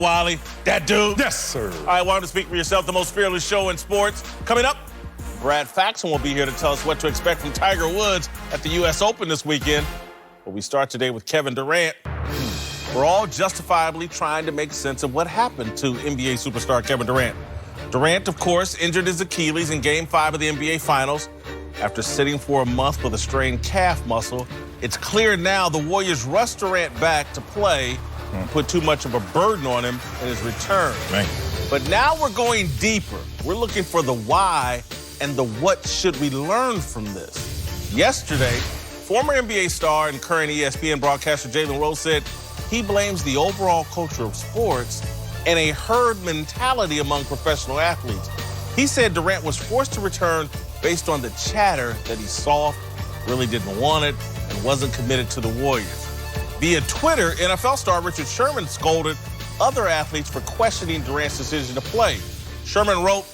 Wally, that dude. Yes, sir. I wanted to speak for yourself, the most fearless show in sports. Coming up, Brad Faxon will be here to tell us what to expect from Tiger Woods at the U.S. Open this weekend. But we start today with Kevin Durant. We're all justifiably trying to make sense of what happened to NBA superstar Kevin Durant. Durant, of course, injured his Achilles in Game 5 of the NBA Finals. After sitting for a month with a strained calf muscle, it's clear now the Warriors rushed Durant back to play and put too much of a burden on him in his return. Right. But now we're going deeper. We're looking for the why and the what should we learn from this. Yesterday, former NBA star and current ESPN broadcaster Jalen Rose said he blames the overall culture of sports and a herd mentality among professional athletes. He said Durant was forced to return based on the chatter that he's soft, really didn't want it, and wasn't committed to the Warriors. Via Twitter, NFL star Richard Sherman scolded other athletes for questioning Durant's decision to play. Sherman wrote,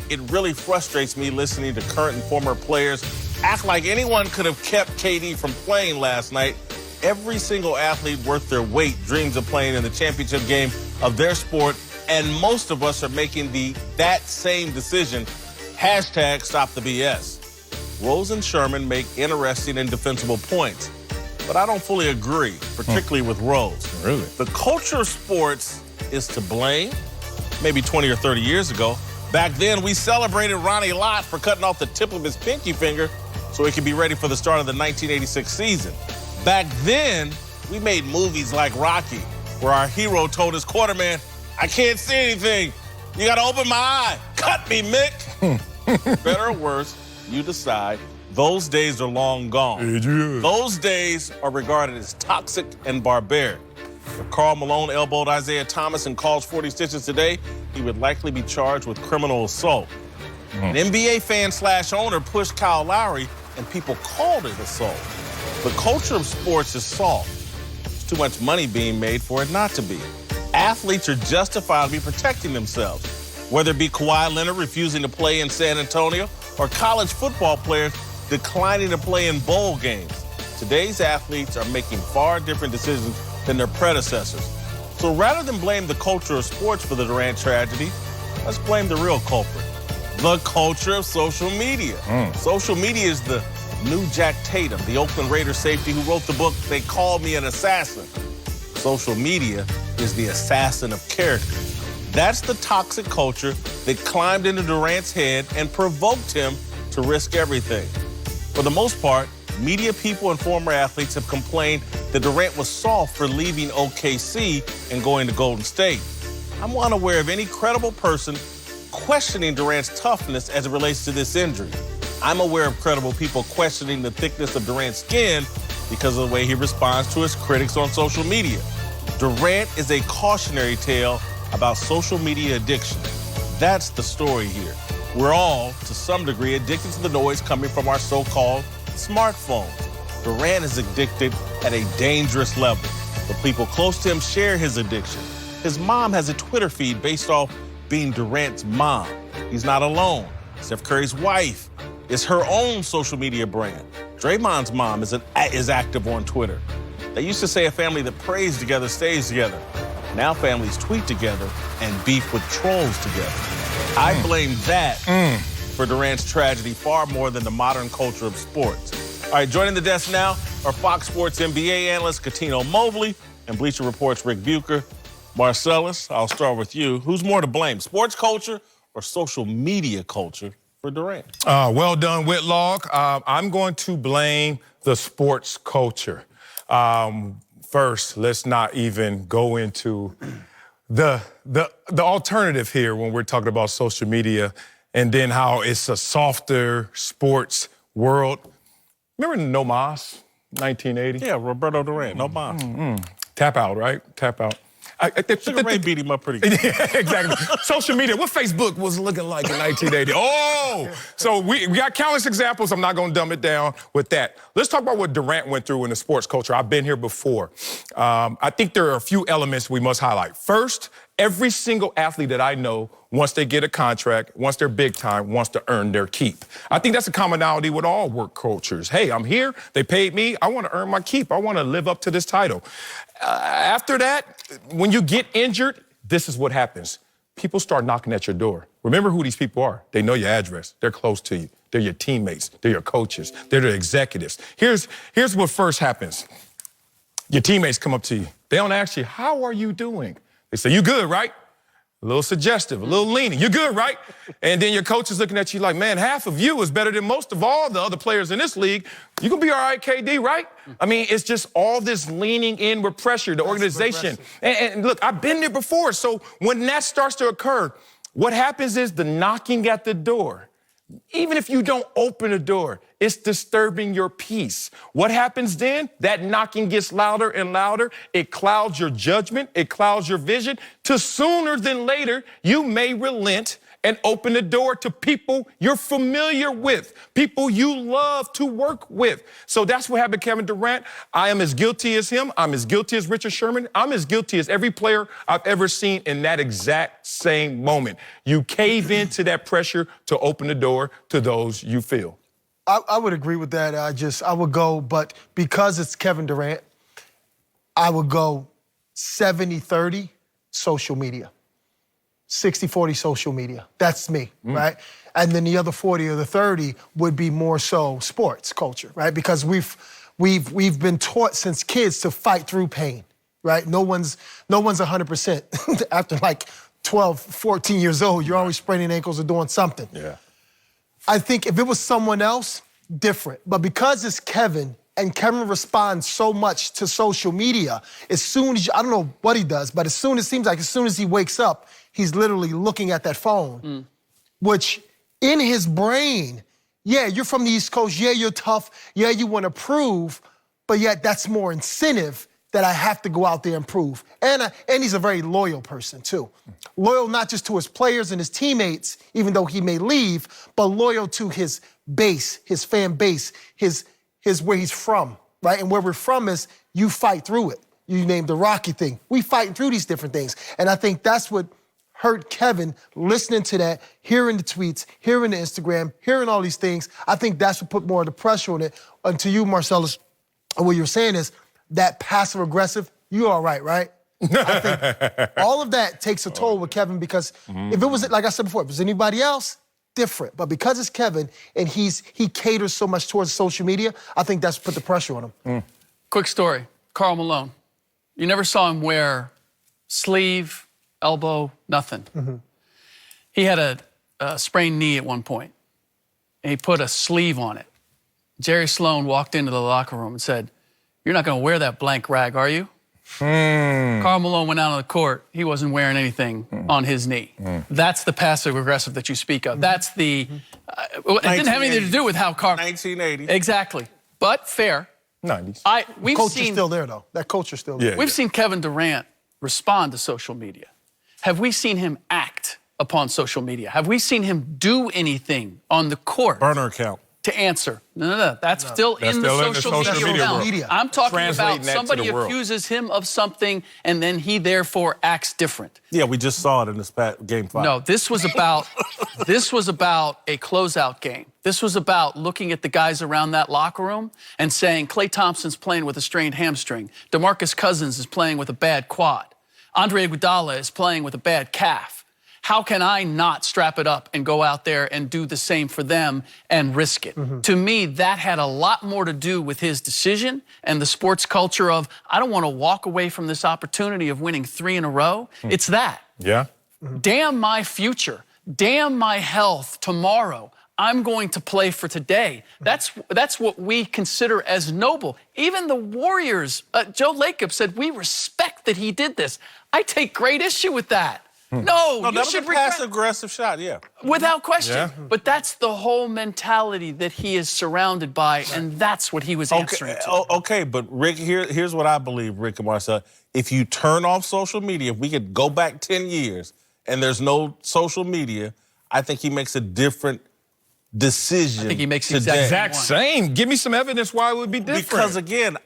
"It really frustrates me listening to current and former players act like anyone could have kept KD from playing last night. Every single athlete worth their weight dreams of playing in the championship game of their sport, and most of us are making that same decision. Hashtag stop the BS." Rose and Sherman make interesting and defensible points, but I don't fully agree, particularly with Rose. Really? The culture of sports is to blame. Maybe 20 or 30 years ago. Back then, we celebrated Ronnie Lott for cutting off the tip of his pinky finger so he could be ready for the start of the 1986 season. Back then, we made movies like Rocky, where our hero told his quarterman, "I can't see anything. You got to open my eye. Cut me, Mick." Better or worse, you decide. Those days are long gone. Yeah. Those days are regarded as toxic and barbaric. If Karl Malone elbowed Isaiah Thomas and caused 40 stitches today, he would likely be charged with criminal assault. An NBA fan/owner pushed Kyle Lowry, and people called it assault. The culture of sports is soft. There's too much money being made for it not to be. Athletes are justified to be protecting themselves, whether it be Kawhi Leonard refusing to play in San Antonio or college football players declining to play in bowl games. Today's athletes are making far different decisions than their predecessors. So rather than blame the culture of sports for the Durant tragedy, let's blame the real culprit, the culture of social media. Social media is the new Jack Tatum, the Oakland Raiders safety who wrote the book, They Called Me an Assassin. Social media is the assassin of character. That's the toxic culture that climbed into Durant's head and provoked him to risk everything. For the most part, media people and former athletes have complained that Durant was soft for leaving OKC and going to Golden State. I'm unaware of any credible person questioning Durant's toughness as it relates to this injury. I'm aware of credible people questioning the thickness of Durant's skin because of the way he responds to his critics on social media. Durant is a cautionary tale about social media addiction. That's the story here. We're all, to some degree, addicted to the noise coming from our so-called smartphones. Durant is addicted at a dangerous level. The people close to him share his addiction. His mom has a Twitter feed based off being Durant's mom. He's not alone. Steph Curry's wife is her own social media brand. Draymond's mom is active on Twitter. They used to say a family that prays together stays together. Now families tweet together and beef with trolls together. I blame that for Durant's tragedy far more than the modern culture of sports. All right, joining the desk now are Fox Sports NBA analyst Cuttino Mobley and Bleacher Report's Ric Bucher. Marcellus, I'll start with you. Who's more to blame, sports culture or social media culture for Durant? Well done, Whitlock. I'm going to blame the sports culture. First, let's not even go into the alternative here when we're talking about social media and then how it's a softer sports world. Remember No Mas, 1980? Yeah, Roberto Durant, No Mas. Tap out, right? Tap out. Sugar Ray beat him up pretty good. Yeah, exactly. Social media, what Facebook was looking like in 1980. Oh! So we got countless examples. I'm not going to dumb it down with that. Let's talk about what Durant went through in the sports culture. I've been here before. I think there are a few elements we must highlight. First, every single athlete that I know, once they get a contract, once they're big time, wants to earn their keep. I think that's a commonality with all work cultures. Hey, I'm here. They paid me. I want to earn my keep. I want to live up to this title. After that, when you get injured, this is what happens. People start knocking at your door. Remember who these people are. They know your address. They're close to you. They're your teammates. They're your coaches. They're the executives. Here's what first happens. Your teammates come up to you. They don't ask you, how are you doing? They say, you good, right? A little suggestive, a little leaning. You good, right? And then your coach is looking at you like, man, half of you is better than most of all the other players in this league. You gonna be all right, KD, right? I mean, it's just all this leaning in with pressure, the organization. And look, I've been there before. So when that starts to occur, what happens is the knocking at the door. Even if you don't open the door, it's disturbing your peace. What happens then? That knocking gets louder and louder. It clouds your judgment. It clouds your vision. To sooner than later, you may relent and open the door to people you're familiar with, people you love to work with. So that's what happened to Kevin Durant. I am as guilty as him. I'm as guilty as Richard Sherman. I'm as guilty as every player I've ever seen in that exact same moment. You cave into that pressure to open the door to those you feel. I would agree with that. I would go, but because it's Kevin Durant, I would go 70-30 social media. 60-40 social media. That's me, right? And then the other 40 or the 30 would be more so sports culture, right? Because we've been taught since kids to fight through pain, right? No one's 100% after like 12, 14 years old. You're always spraining ankles or doing something. Yeah. I think if it was someone else, different. But because it's Kevin, and Kevin responds so much to social media, as soon as I don't know what he does, but it seems like as soon as he wakes up, he's literally looking at that phone, which in his brain, yeah, you're from the East Coast, yeah, you're tough, yeah, you want to prove, but yet that's more incentive that I have to go out there and prove. And he's a very loyal person too. Loyal not just to his players and his teammates, even though he may leave, but loyal to his base, his fan base, his where he's from, right? And where we're from is you fight through it. You named the Rocky thing. We fighting through these different things. And I think that's what hurt Kevin, listening to that, hearing the tweets, hearing the Instagram, hearing all these things. I think that's what put more of the pressure on it. And to you, Marcellus, what you're saying is that passive aggressive, you all right, right? I think all of that takes a toll with Kevin because if it was, like I said before, if it was anybody else, different. But because it's Kevin and he caters so much towards social media, I think that's put the pressure on him. Quick story, Karl Malone. You never saw him wear sleeve, elbow, nothing. He had a sprained knee at one point, and he put a sleeve on it. Jerry Sloan walked into the locker room and said, "You're not going to wear that blank rag, are you?" Karl Malone went out on the court. He wasn't wearing anything on his knee. That's the passive-aggressive that you speak of. That's the... it didn't have anything to do with how Karl... 1980. Exactly. But fair. 90s. We've coach is still there, though. That coach is still there. We've seen Kevin Durant respond to social media. Have we seen him act upon social media? Have we seen him do anything on the court? Burner account. To answer. No. That's still in the social media realm. I'm talking about somebody accuses him of something and then he therefore acts different. Yeah, we just saw it in this game 5. No, this was about a closeout game. This was about looking at the guys around that locker room and saying Klay Thompson's playing with a strained hamstring. DeMarcus Cousins is playing with a bad quad. Andre Iguodala is playing with a bad calf. How can I not strap it up and go out there and do the same for them and risk it? To me, that had a lot more to do with his decision and the sports culture of, I don't want to walk away from this opportunity of winning 3 in a row. It's that. Yeah. Damn my future. Damn my health tomorrow. I'm going to play for today. That's what we consider as noble. Even the Warriors, Joe Lacob said, we respect that he did this. I take great issue with that. No, that was a passive-aggressive shot, yeah. Without question. Yeah. But that's the whole mentality that he is surrounded by, and that's what he was answering to. Okay, but Rick, here's what I believe, Rick and Marcel. If you turn off social media, if we could go back 10 years and there's no social media, I think he makes a different decision. I think he makes the exact same. Give me some evidence why it would be different. Because, again,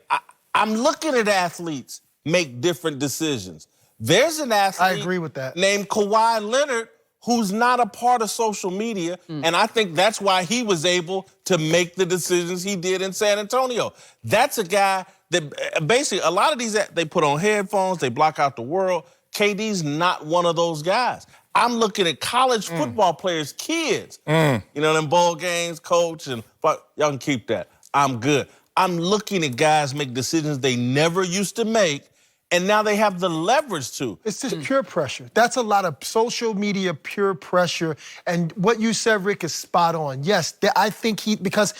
I'm looking at athletes make different decisions. There's an athlete I agree with that. named Kawhi Leonard who's not a part of social media, and I think that's why he was able to make the decisions he did in San Antonio. That's a guy that basically, a lot of these, they put on headphones, they block out the world. KD's not one of those guys. I'm looking at college football players' kids. You know, them bowl games, coach, and but y'all can keep that. I'm good. I'm looking at guys make decisions they never used to make, and now they have the leverage to. It's just pure pressure. That's a lot of social media pure pressure. And what you said, Rick, is spot on. Yes, I think because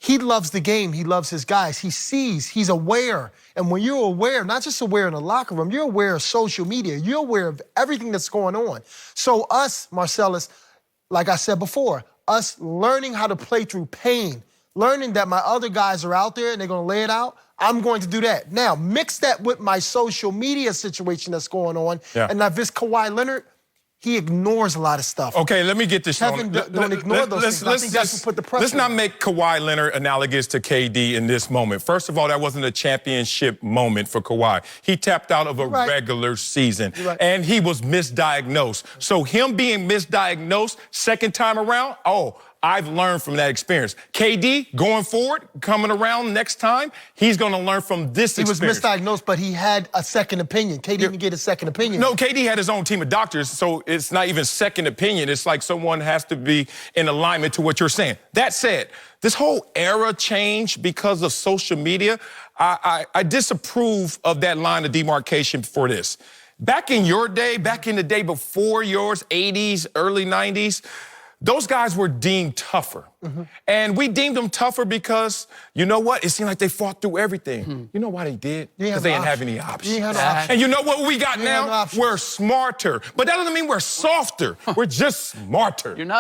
he loves the game. He loves his guys. He sees, he's aware. And when you're aware, not just aware in the locker room, you're aware of social media. You're aware of everything that's going on. So us, Marcellus, like I said before, us learning how to play through pain, learning that my other guys are out there and they're going to lay it out, I'm going to do that. Now, mix that with my social media situation that's going on. Yeah. And now this Kawhi Leonard, he ignores a lot of stuff. Okay, let me get this Kevin, don't ignore those things. I think that's what put the pressure Let's not on. make Kawhi Leonard analogous to KD in this moment. First of all, that wasn't a championship moment for Kawhi. He tapped out of a regular season, and he was misdiagnosed. So him being misdiagnosed second time around, I've learned from that experience. KD, going forward, coming around next time, he's going to learn from this experience. He was misdiagnosed, but he had a second opinion. KD didn't get a second opinion. No, KD had his own team of doctors, so it's not even second opinion. It's like someone has to be in alignment to what you're saying. That said, this whole era changed because of social media. I disapprove of that line of demarcation for this. Back in your day, back in the day before yours, 80s, early 90s, those guys were deemed tougher. And we deemed them tougher because, you know what? It seemed like they fought through everything. You know why they did? Because they didn't have any options. And you know what we got now? We're smarter. But that doesn't mean we're softer. We're just smarter. You're not